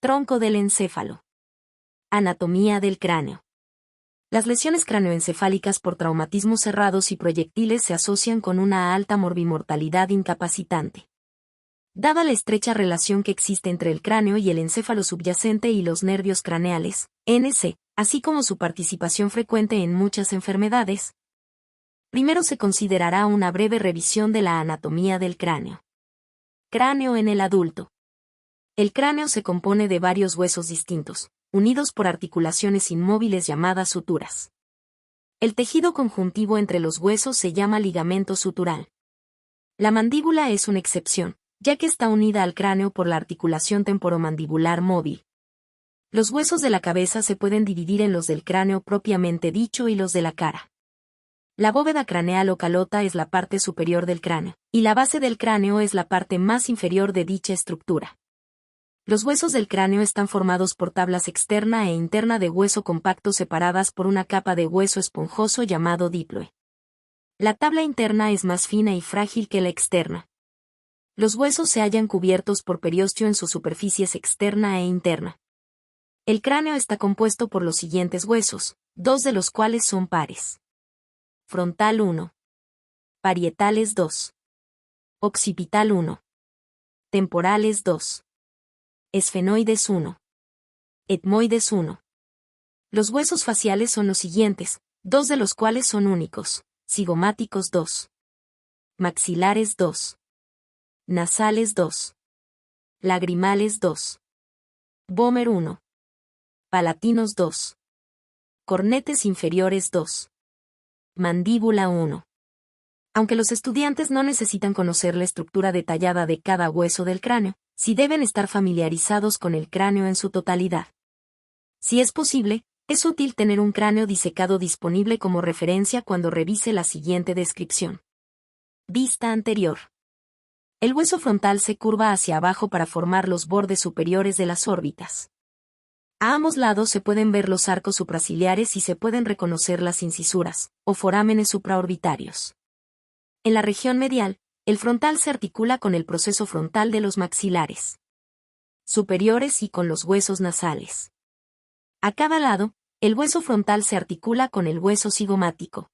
Tronco del encéfalo. Anatomía del cráneo. Las lesiones cráneoencefálicas por traumatismos cerrados y proyectiles se asocian con una alta morbimortalidad incapacitante. Dada la estrecha relación que existe entre el cráneo y el encéfalo subyacente y los nervios craneales, NC, así como su participación frecuente en muchas enfermedades, primero se considerará una breve revisión de la anatomía del cráneo. Cráneo en el adulto. El cráneo se compone de varios huesos distintos, unidos por articulaciones inmóviles llamadas suturas. El tejido conjuntivo entre los huesos se llama ligamento sutural. La mandíbula es una excepción, ya que está unida al cráneo por la articulación temporomandibular móvil. Los huesos de la cabeza se pueden dividir en los del cráneo propiamente dicho y los de la cara. La bóveda craneal o calota es la parte superior del cráneo, y la base del cráneo es la parte más inferior de dicha estructura. Los huesos del cráneo están formados por tablas externa e interna de hueso compacto separadas por una capa de hueso esponjoso llamado diploe. La tabla interna es más fina y frágil que la externa. Los huesos se hallan cubiertos por periósteo en sus superficies externa e interna. El cráneo está compuesto por los siguientes huesos, dos de los cuales son pares. Frontal 1. Parietales 2. Occipital 1. Temporales 2. Esfenoides 1. Etmoides 1. Los huesos faciales son los siguientes, dos de los cuales son únicos, cigomáticos 2. Maxilares 2. Nasales 2. Lagrimales 2. Vómer 1. Palatinos 2. Cornetes inferiores 2. Mandíbula 1. Aunque los estudiantes no necesitan conocer la estructura detallada de cada hueso del cráneo, sí deben estar familiarizados con el cráneo en su totalidad. Si es posible, es útil tener un cráneo disecado disponible como referencia cuando revise la siguiente descripción. Vista anterior. El hueso frontal se curva hacia abajo para formar los bordes superiores de las órbitas. A ambos lados se pueden ver los arcos supraciliares y se pueden reconocer las incisuras, o forámenes supraorbitarios. En la región medial, el frontal se articula con el proceso frontal de los maxilares superiores y con los huesos nasales. A cada lado, el hueso frontal se articula con el hueso cigomático.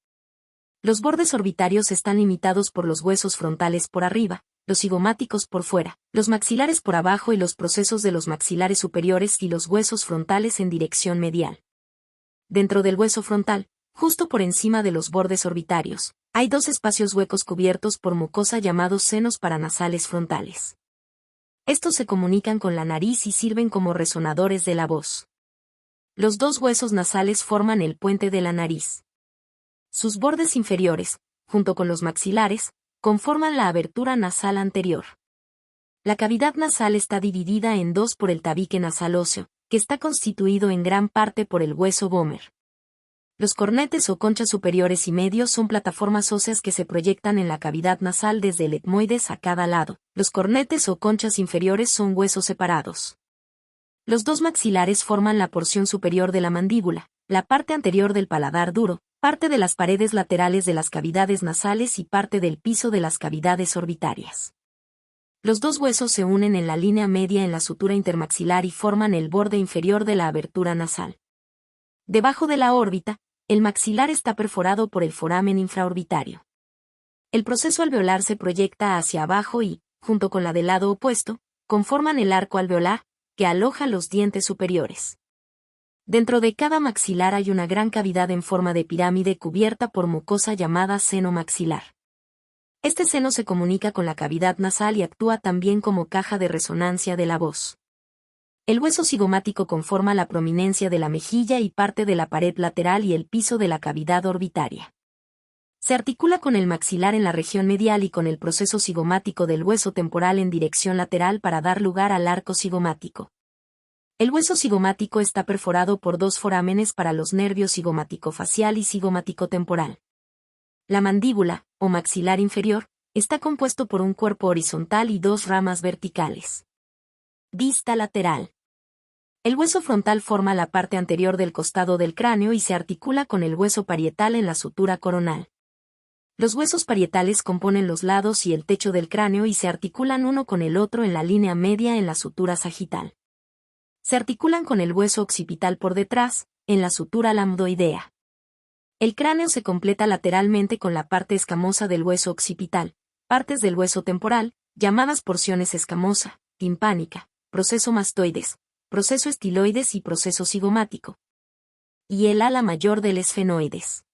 Los bordes orbitarios están limitados por los huesos frontales por arriba, los cigomáticos por fuera, los maxilares por abajo y los procesos de los maxilares superiores y los huesos frontales en dirección medial. Dentro del hueso frontal, justo por encima de los bordes orbitarios, hay dos espacios huecos cubiertos por mucosa llamados senos paranasales frontales. Estos se comunican con la nariz y sirven como resonadores de la voz. Los dos huesos nasales forman el puente de la nariz. Sus bordes inferiores, junto con los maxilares, conforman la abertura nasal anterior. La cavidad nasal está dividida en dos por el tabique nasal óseo, que está constituido en gran parte por el hueso vómer. Los cornetes o conchas superiores y medios son plataformas óseas que se proyectan en la cavidad nasal desde el etmoides a cada lado. Los cornetes o conchas inferiores son huesos separados. Los dos maxilares forman la porción superior de la mandíbula, la parte anterior del paladar duro, parte de las paredes laterales de las cavidades nasales y parte del piso de las cavidades orbitarias. Los dos huesos se unen en la línea media en la sutura intermaxilar y forman el borde inferior de la abertura nasal. Debajo de la órbita, el maxilar está perforado por el foramen infraorbitario. El proceso alveolar se proyecta hacia abajo y, junto con la del lado opuesto, conforman el arco alveolar, que aloja los dientes superiores. Dentro de cada maxilar hay una gran cavidad en forma de pirámide cubierta por mucosa llamada seno maxilar. Este seno se comunica con la cavidad nasal y actúa también como caja de resonancia de la voz. El hueso cigomático conforma la prominencia de la mejilla y parte de la pared lateral y el piso de la cavidad orbitaria. Se articula con el maxilar en la región medial y con el proceso cigomático del hueso temporal en dirección lateral para dar lugar al arco cigomático. El hueso cigomático está perforado por dos forámenes para los nervios cigomático-facial y cigomático-temporal. La mandíbula, o maxilar inferior, está compuesto por un cuerpo horizontal y dos ramas verticales. Vista lateral. El hueso frontal forma la parte anterior del costado del cráneo y se articula con el hueso parietal en la sutura coronal. Los huesos parietales componen los lados y el techo del cráneo y se articulan uno con el otro en la línea media en la sutura sagital. Se articulan con el hueso occipital por detrás, en la sutura lambdoidea. El cráneo se completa lateralmente con la parte escamosa del hueso occipital, partes del hueso temporal, llamadas porciones escamosa, timpánica, proceso mastoides, proceso estiloides y proceso cigomático. Y el ala mayor del esfenoides.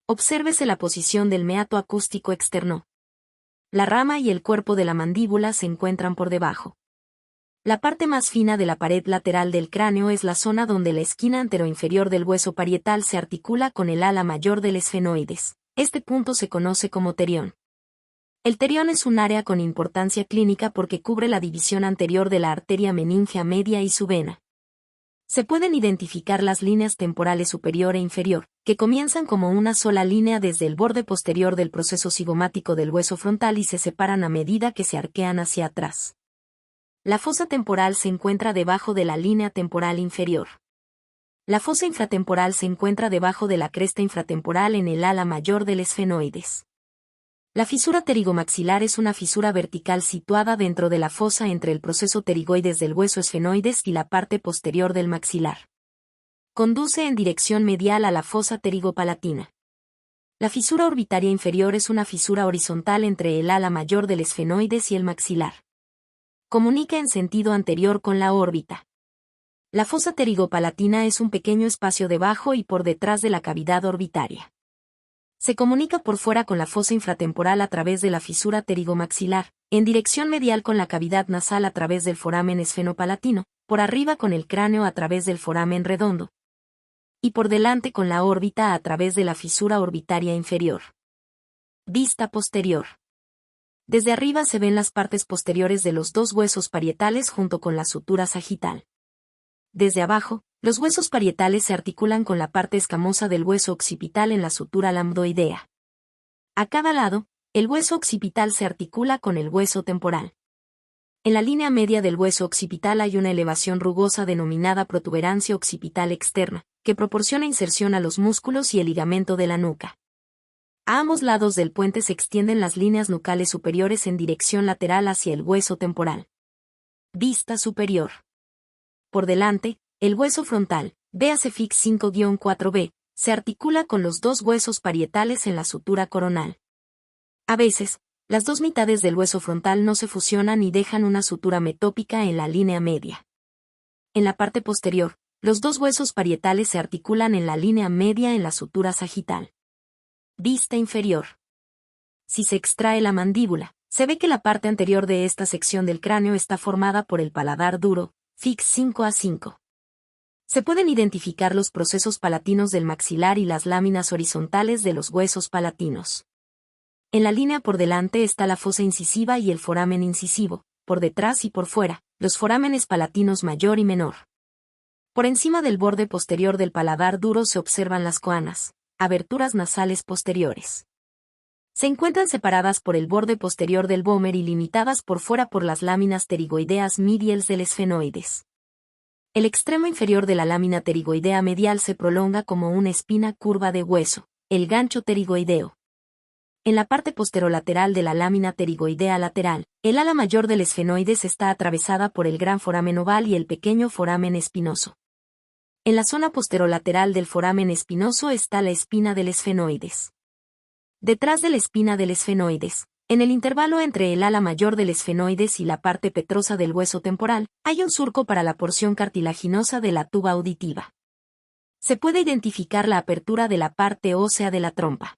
Obsérvese la posición del meato acústico externo. La rama y el cuerpo de la mandíbula se encuentran por debajo. La parte más fina de la pared lateral del cráneo es la zona donde la esquina anteroinferior del hueso parietal se articula con el ala mayor del esfenoides. Este punto se conoce como terión. El terión es un área con importancia clínica porque cubre la división anterior de la arteria meningea media y su vena. Se pueden identificar las líneas temporales superior e inferior, que comienzan como una sola línea desde el borde posterior del proceso cigomático del hueso frontal y se separan a medida que se arquean hacia atrás. La fosa temporal se encuentra debajo de la línea temporal inferior. La fosa infratemporal se encuentra debajo de la cresta infratemporal en el ala mayor del esfenoides. La fisura pterigomaxilar es una fisura vertical situada dentro de la fosa entre el proceso pterigoides del hueso esfenoides y la parte posterior del maxilar. Conduce en dirección medial a la fosa pterigopalatina. La fisura orbitaria inferior es una fisura horizontal entre el ala mayor del esfenoides y el maxilar. Comunica en sentido anterior con la órbita. La fosa pterigopalatina es un pequeño espacio debajo y por detrás de la cavidad orbitaria. Se comunica por fuera con la fosa infratemporal a través de la fisura pterigomaxilar, en dirección medial con la cavidad nasal a través del foramen esfenopalatino, por arriba con el cráneo a través del foramen redondo, y por delante con la órbita a través de la fisura orbitaria inferior. Vista posterior. Desde arriba se ven las partes posteriores de los dos huesos parietales junto con la sutura sagital. Desde abajo, los huesos parietales se articulan con la parte escamosa del hueso occipital en la sutura lambdoidea. A cada lado, el hueso occipital se articula con el hueso temporal. En la línea media del hueso occipital hay una elevación rugosa denominada protuberancia occipital externa, que proporciona inserción a los músculos y el ligamento de la nuca. A ambos lados del puente se extienden las líneas nucales superiores en dirección lateral hacia el hueso temporal. Vista superior. Por delante, el hueso frontal, véase Fig 5-4b, se articula con los dos huesos parietales en la sutura coronal. A veces, las dos mitades del hueso frontal no se fusionan y dejan una sutura metópica en la línea media. En la parte posterior, los dos huesos parietales se articulan en la línea media en la sutura sagital. Vista inferior. Si se extrae la mandíbula, se ve que la parte anterior de esta sección del cráneo está formada por el paladar duro, Fig 5-5. Se pueden identificar los procesos palatinos del maxilar y las láminas horizontales de los huesos palatinos. En la línea por delante está la fosa incisiva y el foramen incisivo, por detrás y por fuera, los forámenes palatinos mayor y menor. Por encima del borde posterior del paladar duro se observan las coanas, aberturas nasales posteriores. Se encuentran separadas por el borde posterior del vómer y limitadas por fuera por las láminas pterigoideas mediales del esfenoides. El extremo inferior de la lámina pterigoidea medial se prolonga como una espina curva de hueso, el gancho pterigoideo. En la parte posterolateral de la lámina pterigoidea lateral, el ala mayor del esfenoides está atravesada por el gran foramen oval y el pequeño foramen espinoso. En la zona posterolateral del foramen espinoso está la espina del esfenoides. Detrás de la espina del esfenoides, en el intervalo entre el ala mayor del esfenoides y la parte petrosa del hueso temporal, hay un surco para la porción cartilaginosa de la tuba auditiva. Se puede identificar la apertura de la parte ósea de la trompa.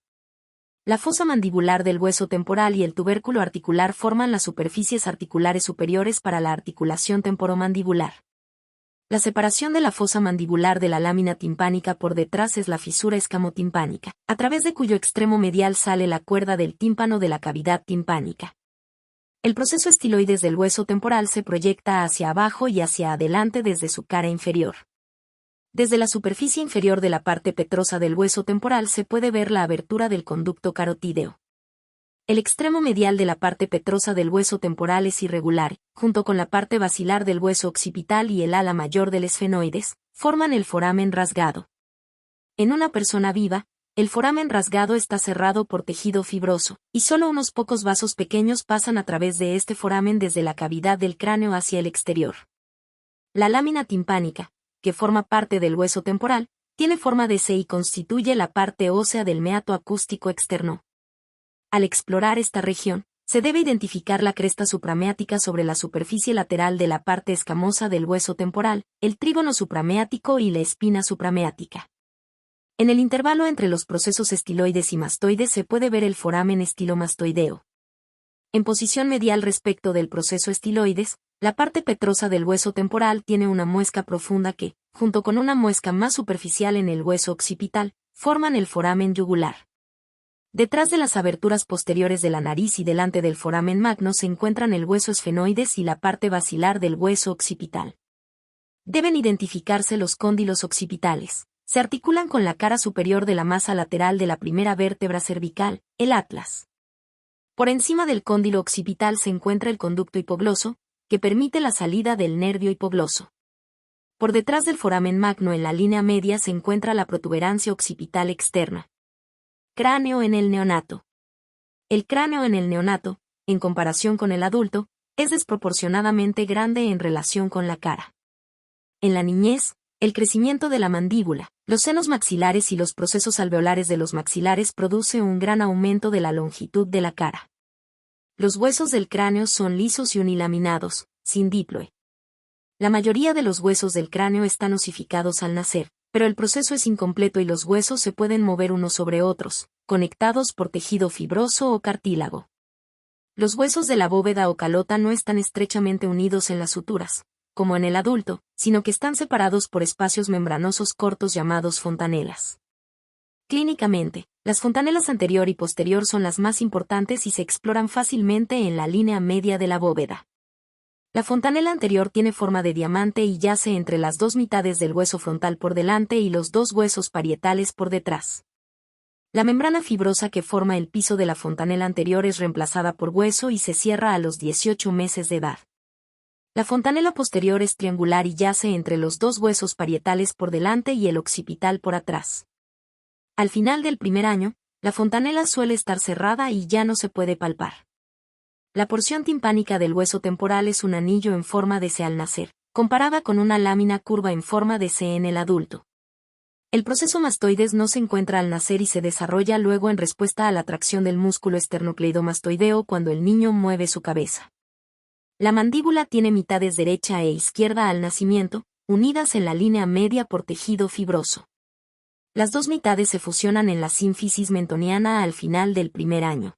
La fosa mandibular del hueso temporal y el tubérculo articular forman las superficies articulares superiores para la articulación temporomandibular. La separación de la fosa mandibular de la lámina timpánica por detrás es la fisura escamotimpánica, a través de cuyo extremo medial sale la cuerda del tímpano de la cavidad timpánica. El proceso estiloides del hueso temporal se proyecta hacia abajo y hacia adelante desde su cara inferior. Desde la superficie inferior de la parte petrosa del hueso temporal se puede ver la abertura del conducto carotídeo. El extremo medial de la parte petrosa del hueso temporal es irregular, junto con la parte basilar del hueso occipital y el ala mayor del esfenoides, forman el foramen rasgado. En una persona viva, el foramen rasgado está cerrado por tejido fibroso, y solo unos pocos vasos pequeños pasan a través de este foramen desde la cavidad del cráneo hacia el exterior. La lámina timpánica, que forma parte del hueso temporal, tiene forma de C y constituye la parte ósea del meato acústico externo. Al explorar esta región, se debe identificar la cresta suprameática sobre la superficie lateral de la parte escamosa del hueso temporal, el trígono suprameático y la espina suprameática. En el intervalo entre los procesos estiloides y mastoides se puede ver el foramen estilomastoideo. En posición medial respecto del proceso estiloides, la parte petrosa del hueso temporal tiene una muesca profunda que, junto con una muesca más superficial en el hueso occipital, forman el foramen yugular. Detrás de las aberturas posteriores de la nariz y delante del foramen magno se encuentran el hueso esfenoides y la parte basilar del hueso occipital. Deben identificarse los cóndilos occipitales. Se articulan con la cara superior de la masa lateral de la primera vértebra cervical, el atlas. Por encima del cóndilo occipital se encuentra el conducto hipogloso, que permite la salida del nervio hipogloso. Por detrás del foramen magno en la línea media se encuentra la protuberancia occipital externa. Cráneo en el neonato. El cráneo en el neonato, en comparación con el adulto, es desproporcionadamente grande en relación con la cara. En la niñez, el crecimiento de la mandíbula, los senos maxilares y los procesos alveolares de los maxilares produce un gran aumento de la longitud de la cara. Los huesos del cráneo son lisos y unilaminados, sin diploe. La mayoría de los huesos del cráneo están osificados al nacer, pero el proceso es incompleto y los huesos se pueden mover unos sobre otros, conectados por tejido fibroso o cartílago. Los huesos de la bóveda o calota no están estrechamente unidos en las suturas, como en el adulto, sino que están separados por espacios membranosos cortos llamados fontanelas. Clínicamente, las fontanelas anterior y posterior son las más importantes y se exploran fácilmente en la línea media de la bóveda. La fontanela anterior tiene forma de diamante y yace entre las dos mitades del hueso frontal por delante y los dos huesos parietales por detrás. La membrana fibrosa que forma el piso de la fontanela anterior es reemplazada por hueso y se cierra a los 18 meses de edad. La fontanela posterior es triangular y yace entre los dos huesos parietales por delante y el occipital por atrás. Al final del primer año, la fontanela suele estar cerrada y ya no se puede palpar. La porción timpánica del hueso temporal es un anillo en forma de C al nacer, comparada con una lámina curva en forma de C en el adulto. El proceso mastoides no se encuentra al nacer y se desarrolla luego en respuesta a la tracción del músculo esternocleidomastoideo cuando el niño mueve su cabeza. La mandíbula tiene mitades derecha e izquierda al nacimiento, unidas en la línea media por tejido fibroso. Las dos mitades se fusionan en la sínfisis mentoniana al final del primer año.